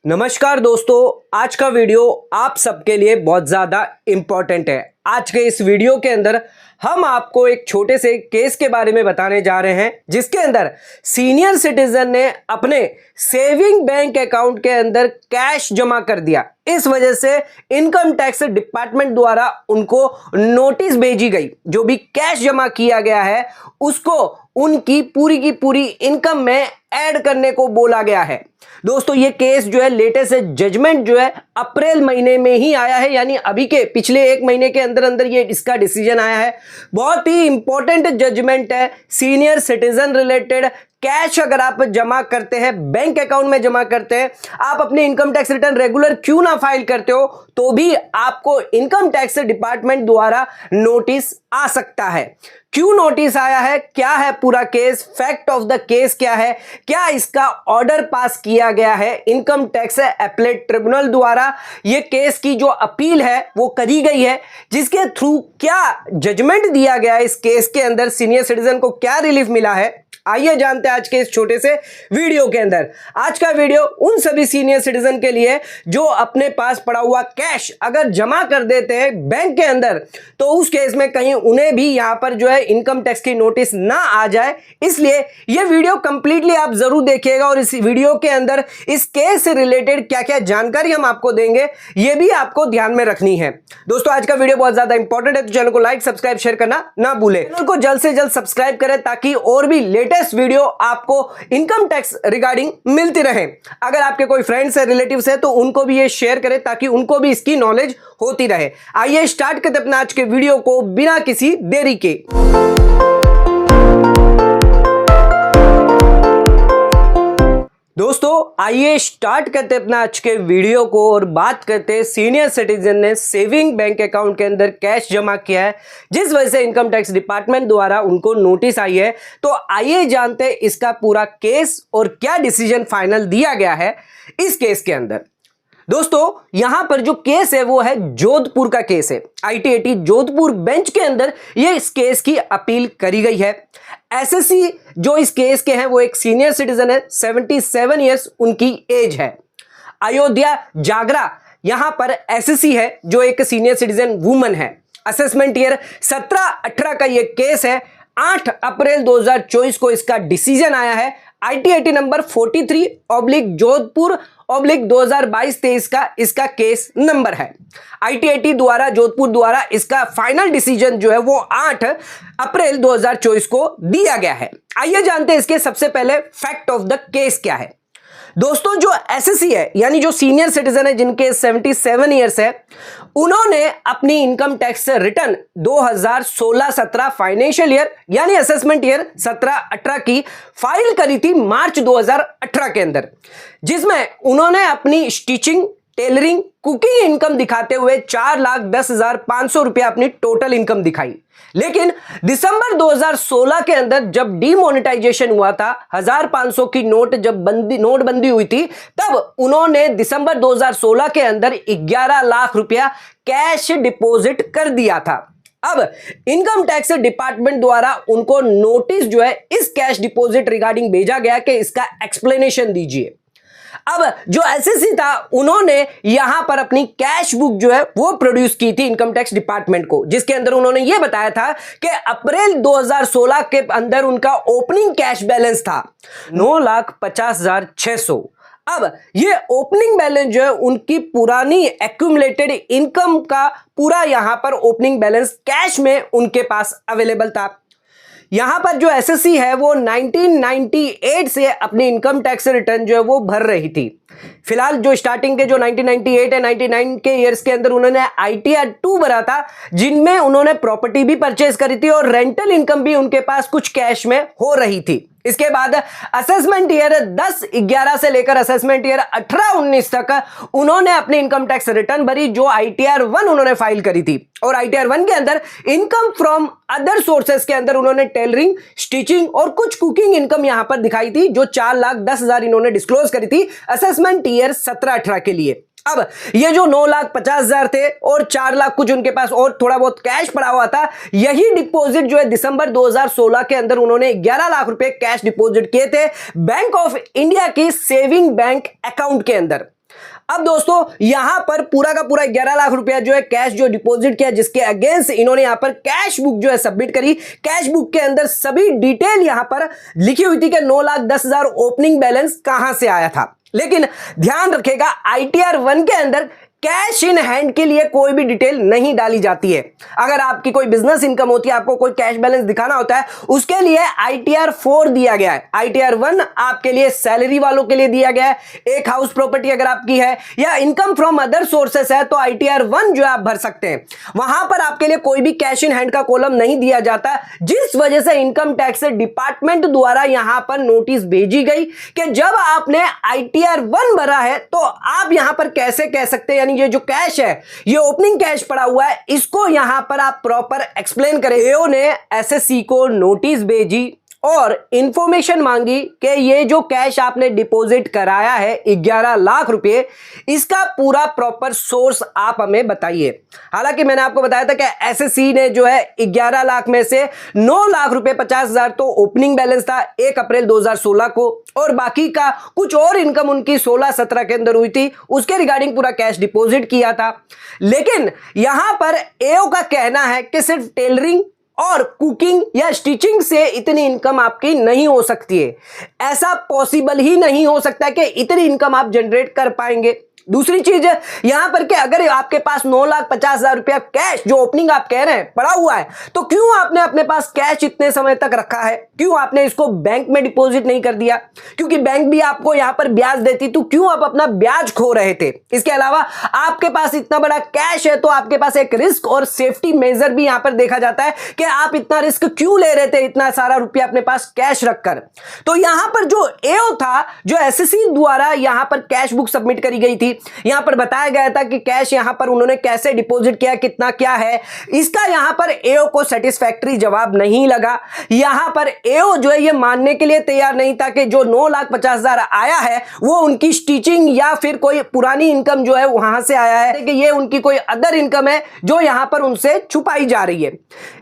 नमस्कार दोस्तों, आज का वीडियो आप सबके लिए बहुत ज़्यादा इम्पॉर्टेंट है। आज के इस वीडियो के अंदर हम आपको एक छोटे से केस के बारे में बताने जा रहे हैं, जिसके अंदर सीनियर सिटीजन ने अपने सेविंग बैंक अकाउंट के अंदर कैश जमा कर दिया। इस वजह से इनकम टैक्स डिपार्टमेंट द्वारा उनको नोटिस भेजी गई। जो भी कैश जमा किया गया है उसको उनकी पूरी की पूरी इनकम में ऐड करने को बोला गया है। दोस्तों, ये केस जो है लेटेस्ट जजमेंट जो है अप्रैल महीने में ही आया है, यानी अभी के पिछले एक महीने के अंदर अंदर ये इसका डिसीजन आया है। बहुत ही इंपॉर्टेंट जजमेंट है। सीनियर सिटीजन रिलेटेड कैश अगर आप जमा करते हैं, बैंक अकाउंट में जमा करते हैं, आप अपने इनकम टैक्स रिटर्न रेगुलर क्यों ना फाइल करते हो तो भी आपको इनकम टैक्स डिपार्टमेंट द्वारा नोटिस आ सकता है। क्यों नोटिस आया है, क्या है पूरा case, fact of the case क्या है, क्या इसका ऑर्डर पास किया गया है इनकम टैक्स अपीलेट ट्रिब्यूनल द्वारा, ये केस की जो अपील है वो करी गई है, जिसके थ्रू क्या जजमेंट दिया गया है, इस केस के अंदर सीनियर सिटीजन को क्या रिलीफ मिला है, आइए जानते हैं आज के इस छोटे से वीडियो के अंदर। आज का वीडियो उन सभी सीनियर सिटीजन के लिए जो अपने पास पड़ा हुआ कैश अगर जमा कर देते हैं बैंक के अंदर, तो उस केस में कहीं उन्हें भी यहां पर जो है इनकम टैक्स की नोटिस ना आ जाए। इसलिए यह वीडियो कंप्लीटली आप जरूर देखिएगा और इस वीडियो के अंदर इस केस से रिलेटेड क्या क्या जानकारी हम आपको देंगे यह भी आपको ध्यान में रखनी है। दोस्तों, आज का वीडियो बहुत ज्यादा इंपॉर्टेंट है, तो चैनल को लाइक, सब्सक्राइब, शेयर करना ना भूलें। चैनल को जल्द से जल्द सब्सक्राइब करें ताकि और भी लेटेस्ट वीडियो आपको इनकम टैक्स रिगार्डिंग मिलती रहे। अगर आपके कोई फ्रेंड्स है, रिलेटिव्स है, तो उनको भी ये शेयर करें ताकि उनको भी इसकी नॉलेज होती रहे। आइए स्टार्ट करते अपने आज के वीडियो को बिना किसी देरी के। दोस्तों, आइए स्टार्ट करते अपना आज के वीडियो को और बात करते हैं सीनियर सिटीजन ने सेविंग बैंक अकाउंट के अंदर कैश जमा किया है, जिस वजह से इनकम टैक्स डिपार्टमेंट द्वारा उनको नोटिस आई है। तो आइए जानते हैं इसका पूरा केस और क्या डिसीजन फाइनल दिया गया है इस केस के अंदर। दोस्तों, यहां पर जो केस है वो है जोधपुर का केस है। ITAT जोधपुर बेंच के अंदर ये इस केस की अपील करी गई है। SSC जो इस केस के हैं वो एक सीनियर सिटीजन है, 77 ईयर्स उनकी एज है। अयोध्या जागरा यहां पर SSC है जो एक सीनियर सिटीजन वुमन है। असेसमेंट ईयर 17-18 का ये केस है। 8 अप्रैल 2024 को इसका डिसीजन आया है। ITAT नंबर 43/जोधपुर/2022-23 का इसका केस नंबर है। ITAT द्वारा जोधपुर द्वारा इसका फाइनल डिसीजन जो है वो 8 अप्रैल 2024 को दिया गया है। आइए जानते हैं इसके सबसे पहले फैक्ट ऑफ द केस क्या है। दोस्तों, जो SSC है यानी जो सीनियर सिटीजन है जिनके 77 ईयर्स है, उन्होंने अपनी income tax return 2016-17 financial year यानी असेसमेंट ईयर 17-18 की फाइल करी थी मार्च 2018 के अंदर, जिसमें उन्होंने अपनी स्टिचिंग, टेलरिंग, कुकिंग इनकम दिखाते हुए 4,10,500 रुपया अपनी टोटल इनकम दिखाई। लेकिन दिसंबर 2016 के अंदर जब डीमोनेटाइजेशन हुआ था, 1,500 की नोट जब नोटबंदी हुई थी, तब उन्होंने दिसंबर 2016 के अंदर 11 लाख रुपया कैश डिपॉजिट कर दिया था। अब इनकम टैक्स डिपार्टमेंट द्वारा उनको नोटिस जो है इस कैश डिपॉजिट रिगार्डिंग भेजा गया कि इसका एक्सप्लेनेशन दीजिए। अब जो SSC था उन्होंने यहां पर अपनी कैश बुक जो है वो प्रोड्यूस की थी इनकम टैक्स डिपार्टमेंट को, जिसके अंदर उन्होंने ये बताया था कि अप्रैल 2016 के अंदर उनका ओपनिंग कैश बैलेंस था 9,50,600। अब ये ओपनिंग बैलेंस जो है उनकी पुरानी एक्यूमुलेटेड इनकम का पूरा यहां पर ओपनिंग बैलेंस कैश में उनके पास अवेलेबल था। यहां पर जो SSC है वो 1998 से अपनी इनकम टैक्स रिटर्न जो है वो भर रही थी। फिलहाल जो स्टार्टिंग के जो 1998 है 99 के ईयर्स के अंदर उन्होंने ITR 2 भरा था, जिनमें उन्होंने प्रॉपर्टी भी परचेज करी थी और रेंटल इनकम भी उनके पास कुछ कैश में हो रही थी। इसके बाद असेसमेंट ईयर 10-11 से लेकर असेसमेंट ईयर 18-19 तक उन्होंने अपनी इनकम टैक्स रिटर्न भरी, जो ITR 1 उन्होंने फाइल करी थी। और ITR 1 के अंदर इनकम फ्रॉम अदर सोर्सेस के अंदर उन्होंने टेलरिंग, स्टिचिंग और कुछ कुकिंग इनकम यहां पर दिखाई थी, जो 4,10,000 इन्होंने डिस्क्लोज करी थी असेसमेंट ईयर 17-18 के लिए। अब ये जो 9,50,000 थे और 4 लाख कुछ उनके पास और थोड़ा बहुत कैश पड़ा हुआ था, यही डिपॉजिट जो है दिसंबर 2016 के अंदर उन्होंने 11 लाख रुपए कैश डिपॉजिट किए थे बैंक ऑफ इंडिया की सेविंग बैंक अकाउंट के अंदर। अब दोस्तों यहां पर पूरा का पूरा 11 लाख रुपया जो है कैश जो डिपॉजिट किया, जिसके अगेंस्ट इन्होंने यहां पर कैश बुक जो है सबमिट करी। कैश बुक के अंदर सभी डिटेल यहां पर लिखी हुई थी कि 9,10,000 ओपनिंग बैलेंस कहां से आया था। लेकिन ध्यान रखेगा ITR 1 के अंदर कैश इन हैंड के लिए कोई भी डिटेल नहीं डाली जाती है। अगर आपकी कोई बिजनेस इनकम होती है, आपको कोई कैश बैलेंस दिखाना होता है, उसके लिए ITR 4 दिया गया है। ITR 1 आपके लिए सैलरी वालों के लिए दिया गया है। एक हाउस प्रॉपर्टी अगर आपकी है या इनकम फ्रॉम अदर सोर्सेस है तो ITR 1 जो है आप भर सकते हैं। वहां पर आपके लिए कोई भी कैश इन हैंड का कॉलम नहीं दिया जाता, जिस वजह से इनकम टैक्स डिपार्टमेंट द्वारा यहां पर नोटिस भेजी गई कि जब आपने ITR 1 भरा है तो आप यहां पर कैसे कह सकते हैं, ये जो कैश है, ये ओपनिंग कैश पड़ा हुआ है, इसको यहां पर आप प्रॉपर एक्सप्लेन करें। एओ ने SSC को नोटिस भेजी और इंफॉर्मेशन मांगी कि ये जो कैश आपने डिपॉजिट कराया है 11 लाख रुपए, इसका पूरा प्रॉपर सोर्स आप हमें बताइए। हालांकि मैंने आपको बताया था कि SSC ने जो है 11 लाख में से 9 लाख रुपए 50,000 तो ओपनिंग बैलेंस था 1 अप्रैल 2016 को, और बाकी का कुछ और इनकम उनकी 16-17 के अंदर हुई थी, उसके रिगार्डिंग पूरा कैश डिपॉजिट किया था। लेकिन यहां पर एओ का कहना है कि सिर्फ टेलरिंग और कुकिंग या स्टिचिंग से इतनी इनकम आपकी नहीं हो सकती है। ऐसा पॉसिबल ही नहीं हो सकता कि इतनी इनकम आप जनरेट कर पाएंगे। दूसरी चीज यहां पर कि अगर आपके पास 9,50,000 रुपया कैश जो ओपनिंग आप कह रहे हैं पड़ा हुआ है, तो क्यों आपने अपने पास कैश इतने समय तक रखा है? क्यों आपने इसको बैंक में डिपॉजिट नहीं कर दिया? क्योंकि बैंक भी आपको यहां पर ब्याज देती, तो क्यों आप अपना ब्याज खो रहे थे? इसके अलावा आपके पास इतना बड़ा कैश है तो आपके पास एक रिस्क और सेफ्टी मेजर भी यहां पर देखा जाता है कि आप इतना रिस्क क्यों ले रहे थे इतना सारा रुपया अपने पास कैश रखकर। तो यहां पर जो एओ था, जो SSC द्वारा यहां पर कैश बुक सबमिट करी गई थी, यहां पर बताया गया था कि कैश यहां पर उन्होंने कैसे डिपॉजिट किया, कितना क्या है, इसका यहां पर एओ को सेटिस्फैक्टरी जवाब नहीं लगा। यहां पर एओ जो है ये मानने के लिए तैयार नहीं था कि जो 9,50,000 आया है वो उनकी स्टिचिंग या फिर कोई पुरानी इनकम जो है वहां से आया है, कि ये उनकी कोई अदर इनकम है जो यहां पर उनसे छुपाई जा रही है।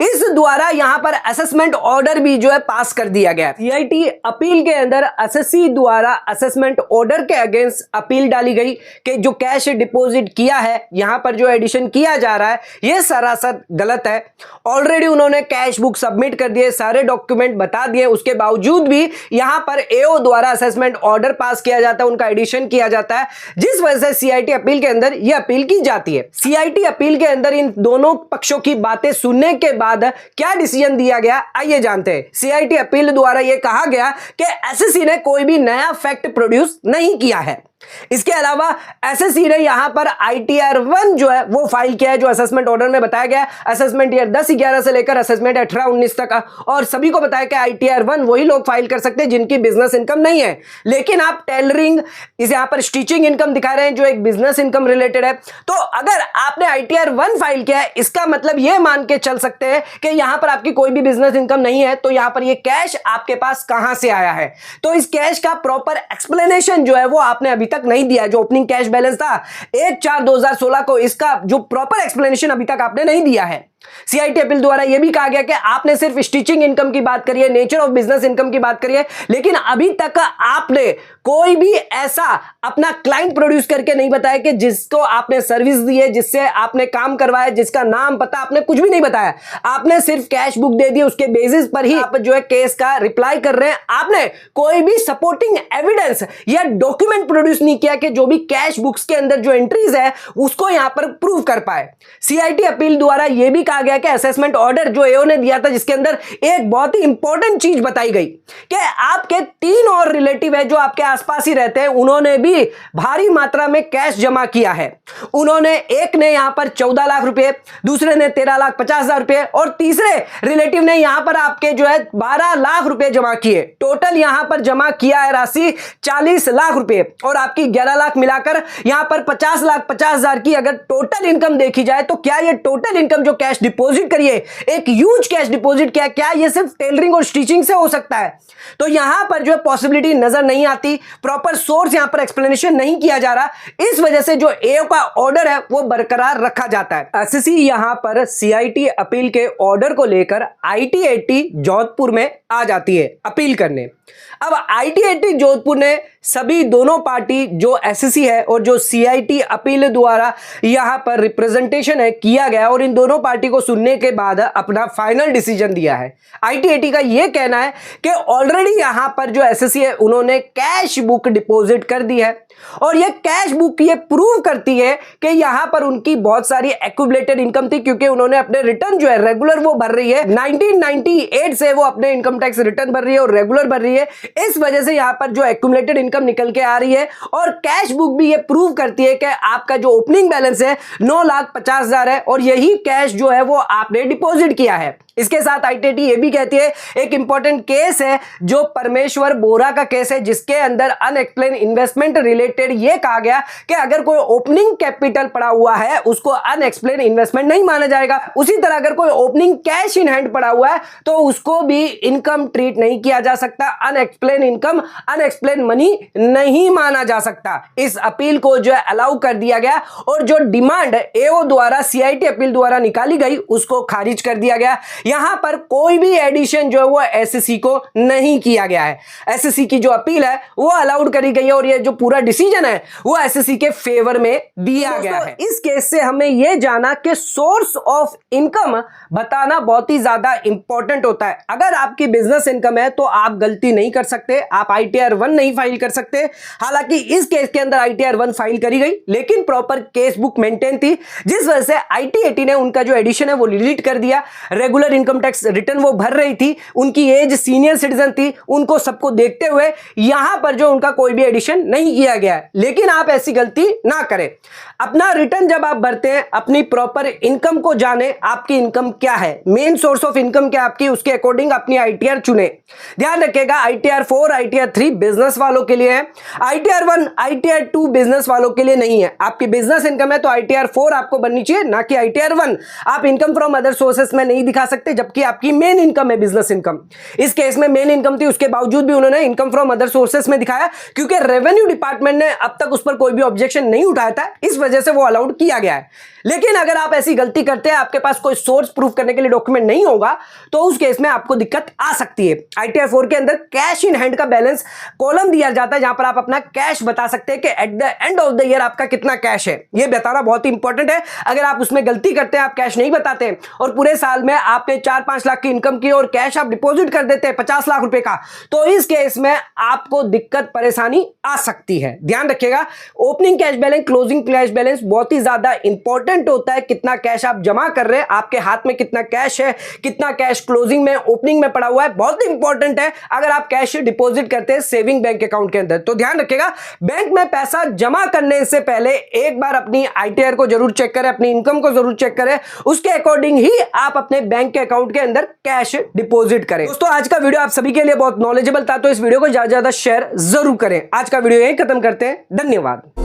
इस द्वारा यहां पर असेसमेंट ऑर्डर भी जो है पास कर दिया गया। CIT अपील के अंदर SSC द्वारा असेसमेंट ऑर्डर के अगेंस्ट अपील डाली गई कि जो कैश डिपॉजिट किया है, यहां पर जो एडिशन किया जा रहा है, यह सरासर गलत है। ऑलरेडी उन्होंने कैश बुक सबमिट कर दिए, सारे डॉक्यूमेंट बता दिए, उसके बावजूद भी यहां पर एओ द्वारा असेसमेंट ऑर्डर पास किया जाता है, उनका एडिशन किया जाता है, जिस वजह से CIT अपील के अंदर यह अपील की जाती है। CIT अपील के अंदर इन दोनों पक्षों की बातें सुनने के बाद क्या डिसीजन दिया गया, आइए जानते हैं। CIT अपील द्वारा यह कहा गया कि SSC ने कोई भी नया फैक्ट प्रोड्यूस नहीं किया है। इसके अलावा SSC ने यहां पर ITR 1 जो है वो फाइल किया है, जो असेसमेंट ऑर्डर में बताया गया। असेसमेंट ईयर 10-11 से लेकर असेसमेंट 18-19 तक, और सभी को बताया कि ITR 1 वही लोग फाइल कर सकते हैं जिनकी बिजनेस इनकम नहीं है। लेकिन आप टेलरिंग, इस यहां पर स्टिचिंग इनकम दिखा रहे हैं जो एक बिजनेस इनकम रिलेटेड है। तो अगर आपने ITR 1 फाइल किया है, इसका मतलब यह मान के चल सकते हैं कि यहां पर आपकी कोई भी बिजनेस इनकम नहीं है, तो यहां पर यह कैश आपके पास कहां से आया है? तो इस कैश का प्रॉपर एक्सप्लेनेशन जो है वो आपने अभी तक नहीं दिया। जो ओपनिंग कैश बैलेंस था 1/4/2016 को, इसका जो प्रॉपर एक्सप्लेनेशन अभी तक आपने नहीं दिया है। CIT अपील द्वारा यह भी कहा गया कि आपने सिर्फ स्टिचिंग इनकम की बात करी है, नेचर ऑफ बिजनेस इनकम की बात करी है, लेकिन अभी तक आपने कोई भी ऐसा अपना क्लाइंट प्रोड्यूस करके नहीं बताया कि जिसको आपने सर्विस दी है, जिससे आपने काम करवाया, जिसका नाम पता आपने कुछ भी नहीं बताया। आपने सिर्फ कैश बुक दे दी, उसके बेसिस पर ही आप जो है केस का रिप्लाई कर रहे हैं। आपने कोई भी सपोर्टिंग एविडेंस या डॉक्यूमेंट प्रोड्यूस नहीं किया कि जो भी कैश बुक्स के अंदर जो एंट्रीज है उसको यहां पर प्रूव कर पाए। CIT अपील द्वारा यह भी कहा गया कि असेसमेंट ऑर्डर जो एओ ने दिया था, जिसके अंदर एक बहुत ही इंपॉर्टेंट चीज बताई गई कि आपके 3 और रिलेटिव है जो आपके आसपास ही रहते हैं, उन्होंने भी भारी मात्रा में कैश जमा किया है। उन्होंने, एक ने यहां पर 14 लाख रुपए, दूसरे ने 13,50,000 रुपए, और तीसरे रिलेटिव ने यहां पर आपके जो है 12 लाख रुपए जमा किए। टोटल यहां पर जमा किया है राशि 40 लाख रुपए, और आपकी 11 लाख मिलाकर यहां पर 50,50,000 की अगर टोटल इनकम देखी जाए, तो क्या यह टोटल इनकम जो कैश डिपॉजिट करिए, एक ह्यूज कैश डिपॉजिट किया, क्या यह सिर्फ टेलरिंग और स्टिचिंग से हो सकता है? तो यहां पर जो पॉसिबिलिटी नजर नहीं आती, प्रॉपर सोर्स यहां पर एक्सप्लेनेशन नहीं किया जा रहा, इस वजह से जो एओ का ऑर्डर है वो बरकरार रखा जाता है। SSC यहां पर CIT अपील के ऑर्डर को लेकर IT-80 जोधपुर में आ जाती है अपील करने। अब आईटीएटी जोधपुर ने सभी दोनों पार्टी जो एसएससी है और जो सीआईटी अपील द्वारा यहां पर रिप्रेजेंटेशन है किया गया और इन दोनों पार्टी को सुनने के बाद अपना फाइनल डिसीजन दिया है। आईटीएटी का यह कहना है कि ऑलरेडी यहां पर जो एसएससी है उन्होंने कैश बुक डिपॉजिट कर दी है और यह कैश बुक ये प्रूव करती है कि यहां पर उनकी बहुत सारी एक्यूमुलेटेड इनकम थी, क्योंकि उन्होंने अपने रिटर्न जो है रेगुलर वो भर रही है। 1998 से वो अपने इनकम टैक्स रिटर्न भर रही है और रेगुलर भर रही है। इस वजह से यहां पर जो एक्यूमुलेटेड इनकम निकल के आ रही है और कैश बुक भी ये प्रूव करती है कि आपका जो ओपनिंग बैलेंस है 9,50,000 है और यही कैश जो है वो आपने डिपॉजिट किया है। इसके साथ आईटीएटी ये भी कहती है एक इंपॉर्टेंट केस है जो परमेश्वर बोरा का केस है, जिसके अंदर अनएक्सप्लेन इन्वेस्टमेंट रिलेटेड ये कहा गया कि अगर कोई ओपनिंग कैपिटल पड़ा हुआ है उसको अनएक्सप्लेन इन्वेस्टमेंट नहीं माना जाएगा। उसी तरह अगर कोई ओपनिंग कैश इन हैंड पड़ा हुआ है तो उसको भी इनकम ट्रीट नहीं किया जा सकता। अनएक्सप्लेन इनकम, अनएक्सप्लेन मनी नहीं माना जा सकता। इस अपील को जो है अलाउ कर दिया गया और जो डिमांड एओ द्वारा सीआईटी अपील द्वारा निकाली गई उसको खारिज कर दिया गया। यहां पर कोई भी एडिशन जो है वो एसएससी को नहीं किया गया है। एसएससी की जो अपील है वो अलाउड करी गई है और ये जो पूरा डिसीजन है वो एसएससी के फेवर में दिया गया है। इस केस से हमें यह जाना कि सोर्स ऑफ इनकम बताना बहुत ही ज्यादा इंपॉर्टेंट होता है। अगर आपकी बिजनेस इनकम है तो आप गलती नहीं कर सकते, आप आईटीआर 1 नहीं फाइल कर सकते। हालांकि इस केस के अंदर आईटीआर 1 फाइल करी गई लेकिन प्रॉपर केस बुक मेंटेन थी, जिस वजह से आईटीएटी ने उनका जो एडिशन है वो डिलीट कर दिया। रेगुलर इनकम टैक्स रिटर्न वो भर रही थी, उनकी एज सीनियर सिटीजन थी, उनको सबको देखते हुए यहां पर जो उनका कोई भी एडिशन नहीं किया गया है। लेकिन आप ऐसी गलती ना करें। अपना रिटर्न जब आप भरते हैं अपनी प्रॉपर इनकम को जाने, आपकी इनकम क्या है, मेन सोर्स ऑफ इनकम क्या आपकी, उसके अकॉर्डिंग अपनी आईटीआर चुने। ध्यान रखिएगा आईटीआर 4, आईटीआर 3 बिजनेस वालों के लिए है, आईटीआर 1, आईटीआर 2 बिजनेस वालों के लिए नहीं है। आपकी बिजनेस इनकम है तो आईटीआर 4 आपको बननी चाहिए, ना कि आईटीआर 1। आप इनकम फ्रॉम अदर सोर्सेस में नहीं दिखा सकते जबकि आपकी मेन इनकम है बिजनेस इनकम। इस केस में मेन इनकम थी, उसके बावजूद भी उन्होंने इनकम फ्रॉम अदर सोर्सेस में दिखाया क्योंकि रेवेन्यू डिपार्टमेंट ने अब तक उस पर कोई भी ऑब्जेक्शन नहीं उठाया था, इस वजह से वो अलाउड किया गया है। लेकिन अगर आप ऐसी गलती करते हैं, आपके पास कोई सोर्स प्रूफ करने के लिए डॉक्यूमेंट नहीं होगा तो उस केस में आपको दिक्कत आ सकती है। आईटीआर 4 के अंदर कैश इन हैंड का बैलेंस कॉलम दिया जाता है जहां पर आप अपना कैश बता सकते हैं कि at the end of the year आपका कितना कैश है। यह बताना बहुत ही इंपॉर्टेंट है। अगर आप उसमें गलती करते हैं, आप कैश नहीं बताते और पूरे साल में आपने 4-5 लाख की इनकम की और कैश आप डिपॉजिट कर देते हैं 50 लाख रुपए का, तो इस केस में आपको दिक्कत परेशानी आ सकती है। ध्यान रखिएगा opening cash balance, closing cash balance बहुत ही ज्यादा इंपॉर्टेंट होता है। कितना कैश आप जमा कर रहे हैं, आपके हाथ में कितना कैश है, कितना कैश क्लोजिंग में, ओपनिंग में पड़ा हुआ है, बहुत इंपॉर्टेंट है। अगर आप कैश डिपॉजिट करते हैं सेविंग बैंक अकाउंट के अंदर तो ध्यान रखिएगा बैंक में पैसा जमा करने से पहले एक बार अपनी आईटीआर को जरूर चेक करें, अपनी इनकम को जरूर चेक करें, उसके अकॉर्डिंग ही आप अपने बैंक के अकाउंट के अंदर कैश डिपॉजिट करें। दोस्तों आज का वीडियो आप सभी के लिए बहुत नॉलेजेबल था, तो इस वीडियो को ज्यादा से ज्यादा शेयर जरूर करें। आज का वीडियो यहीं खत्म करते हैं। धन्यवाद।